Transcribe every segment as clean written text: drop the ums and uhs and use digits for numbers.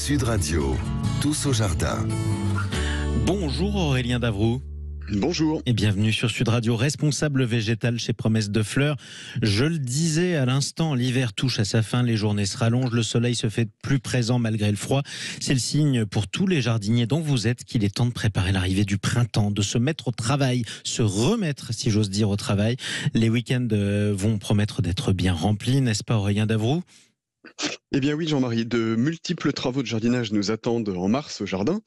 Sud Radio, tous au jardin. Bonjour Aurélien Davroux. Bonjour. Et bienvenue sur Sud Radio, responsable végétal chez Promesse de Fleurs. Je le disais à l'instant, l'hiver touche à sa fin, les journées se rallongent, le soleil se fait plus présent malgré le froid. C'est le signe pour tous les jardiniers dont vous êtes qu'il est temps de préparer l'arrivée du printemps, de se mettre au travail, se remettre, si j'ose dire, au travail. Les week-ends vont promettre d'être bien remplis, n'est-ce pas Aurélien Davroux ? Eh bien oui, Jean-Marie, de multiples travaux de jardinage nous attendent en mars au jardin.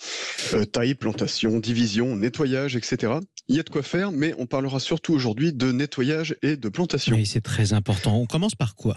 Taille, plantation, division, nettoyage, etc. Il y a de quoi faire, mais on parlera surtout aujourd'hui de nettoyage et de plantation. Oui, c'est très important. On commence par quoi ?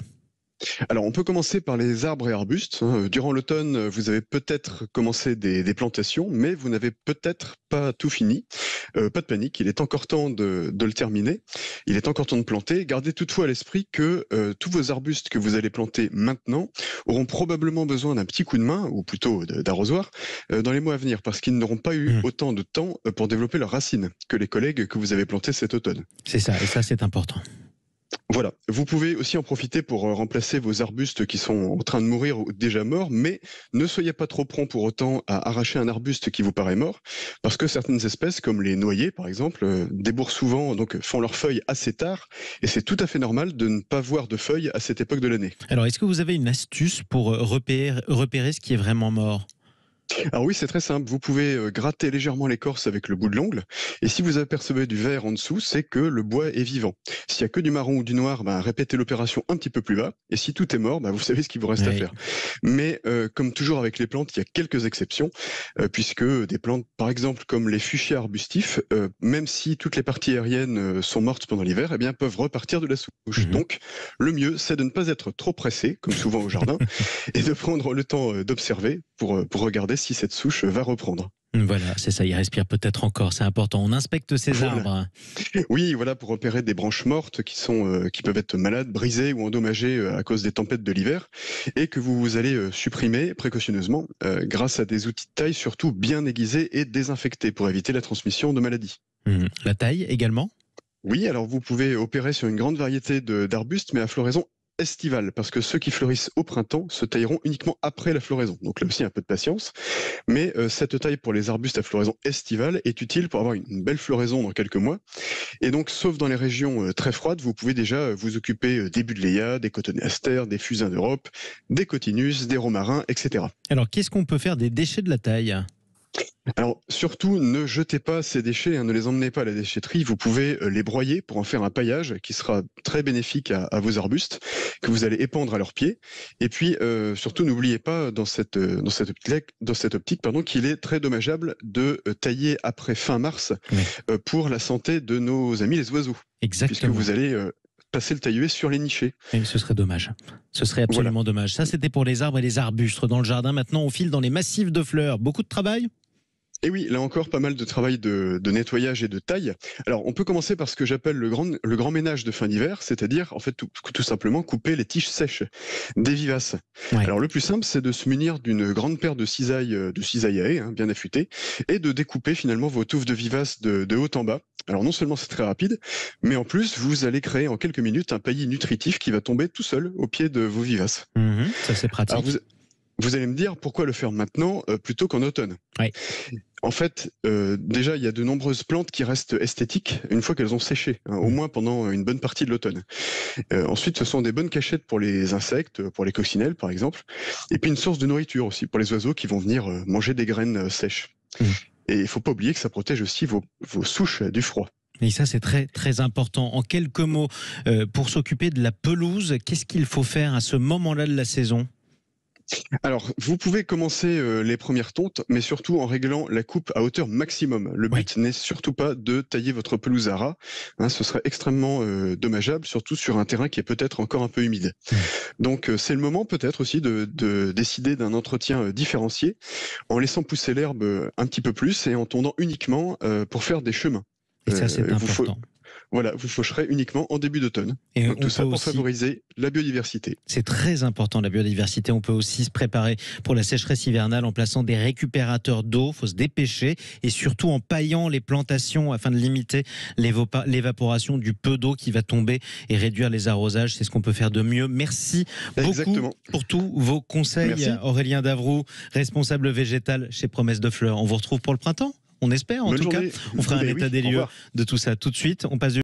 Alors, on peut commencer par les arbres et arbustes. Durant l'automne, vous avez peut-être commencé des plantations, mais vous n'avez peut-être pas tout fini. Pas de panique, il est encore temps de le terminer. Il est encore temps de planter. Gardez toutefois à l'esprit que tous vos arbustes que vous allez planter maintenant auront probablement besoin d'un petit coup de main, ou plutôt d'arrosoir, dans les mois à venir, parce qu'ils n'auront pas eu autant de temps pour développer leurs racines que les collègues que vous avez plantés cet automne. C'est ça, et ça c'est important. Voilà, vous pouvez aussi en profiter pour remplacer vos arbustes qui sont en train de mourir ou déjà morts, mais ne soyez pas trop prompt pour autant à arracher un arbuste qui vous paraît mort, parce que certaines espèces, comme les noyers par exemple, débourrent souvent, donc font leurs feuilles assez tard, et c'est tout à fait normal de ne pas voir de feuilles à cette époque de l'année. Alors, est-ce que vous avez une astuce pour repérer ce qui est vraiment mort ? Alors oui, c'est très simple. Vous pouvez gratter légèrement l'écorce avec le bout de l'ongle. Et si vous apercevez du vert en dessous, c'est que le bois est vivant. S'il y a que du marron ou du noir, répétez l'opération un petit peu plus bas. Et si tout est mort, vous savez ce qu'il vous reste à faire. Mais comme toujours avec les plantes, il y a quelques exceptions, puisque des plantes, par exemple, comme les fuchsias arbustifs, même si toutes les parties aériennes sont mortes pendant l'hiver, peuvent repartir de la souche. Donc, le mieux, c'est de ne pas être trop pressé, comme souvent au jardin, et de prendre le temps d'observer pour regarder si cette souche va reprendre. Voilà, c'est ça, il respire peut-être encore, c'est important. On inspecte ces arbres. Oui, voilà, pour repérer des branches mortes qui peuvent être malades, brisées ou endommagées à cause des tempêtes de l'hiver, et que vous allez supprimer précautionneusement grâce à des outils de taille surtout bien aiguisés et désinfectés pour éviter la transmission de maladies. La taille également ? Oui, alors vous pouvez opérer sur une grande variété d'arbustes, mais à floraison estivale, parce que ceux qui fleurissent au printemps se tailleront uniquement après la floraison. Donc là aussi, un peu de patience. Mais cette taille pour les arbustes à floraison estivale est utile pour avoir une belle floraison dans quelques mois. Et donc, sauf dans les régions très froides, vous pouvez déjà vous occuper des buddléias, des cotonéastères, des fusains d'Europe, des cotinus, des romarins, etc. Alors, qu'est-ce qu'on peut faire des déchets de la taille ? Alors surtout, ne jetez pas ces déchets, ne les emmenez pas à la déchetterie. Vous pouvez les broyer pour en faire un paillage qui sera très bénéfique à vos arbustes, que vous allez épandre à leurs pieds. Et puis surtout, n'oubliez pas dans cette optique, qu'il est très dommageable de tailler après fin mars pour la santé de nos amis les oiseaux. Exactement. Puisque vous allez passer le tailluet sur les nichés. Et ce serait dommage. Ce serait absolument dommage. Ça, c'était pour les arbres et les arbustes dans le jardin. Maintenant, on file dans les massifs de fleurs. Beaucoup de travail ? Et oui, là encore, pas mal de travail de nettoyage et de taille. Alors, on peut commencer par ce que j'appelle le grand ménage de fin d'hiver, c'est-à-dire, en fait, tout simplement couper les tiges sèches des vivaces. Ouais. Alors, le plus simple, c'est de se munir d'une grande paire de cisailles à haie, bien affûtées, et de découper finalement vos touffes de vivaces de haut en bas. Alors, non seulement c'est très rapide, mais en plus, vous allez créer en quelques minutes un paillis nutritif qui va tomber tout seul au pied de vos vivaces. Ça, c'est pratique. Alors, vous allez me dire, pourquoi le faire maintenant plutôt qu'en automne ? Oui. En fait, déjà, il y a de nombreuses plantes qui restent esthétiques une fois qu'elles ont séché, au moins pendant une bonne partie de l'automne. Ensuite, ce sont des bonnes cachettes pour les insectes, pour les coccinelles par exemple, et puis une source de nourriture aussi pour les oiseaux qui vont venir manger des graines sèches. Et il ne faut pas oublier que ça protège aussi vos souches du froid. Et ça, c'est très, très important. En quelques mots, pour s'occuper de la pelouse, qu'est-ce qu'il faut faire à ce moment-là de la saison ? Alors, vous pouvez commencer les premières tontes, mais surtout en réglant la coupe à hauteur maximum. Le but n'est surtout pas de tailler votre pelouse à ras. Ce serait extrêmement dommageable, surtout sur un terrain qui est peut-être encore un peu humide. Donc, c'est le moment peut-être aussi de décider d'un entretien différencié, en laissant pousser l'herbe un petit peu plus et en tondant uniquement pour faire des chemins. Et ça, c'est important. Voilà, vous faucherez uniquement en début d'automne. Et Donc on tout ça peut pour aussi, favoriser la biodiversité. c'est très important la biodiversité, on peut aussi se préparer pour la sécheresse hivernale en plaçant des récupérateurs d'eau, il faut se dépêcher, et surtout en paillant les plantations afin de limiter l'évaporation du peu d'eau qui va tomber et réduire les arrosages. C'est ce qu'on peut faire de mieux. Merci beaucoup pour tous vos conseils. Merci. Aurélien Davroux, responsable végétal chez Promesse de Fleurs. On vous retrouve pour le printemps, on espère en Bonne tout journée. cas. On fera un état des lieux de tout ça tout de suite. On passe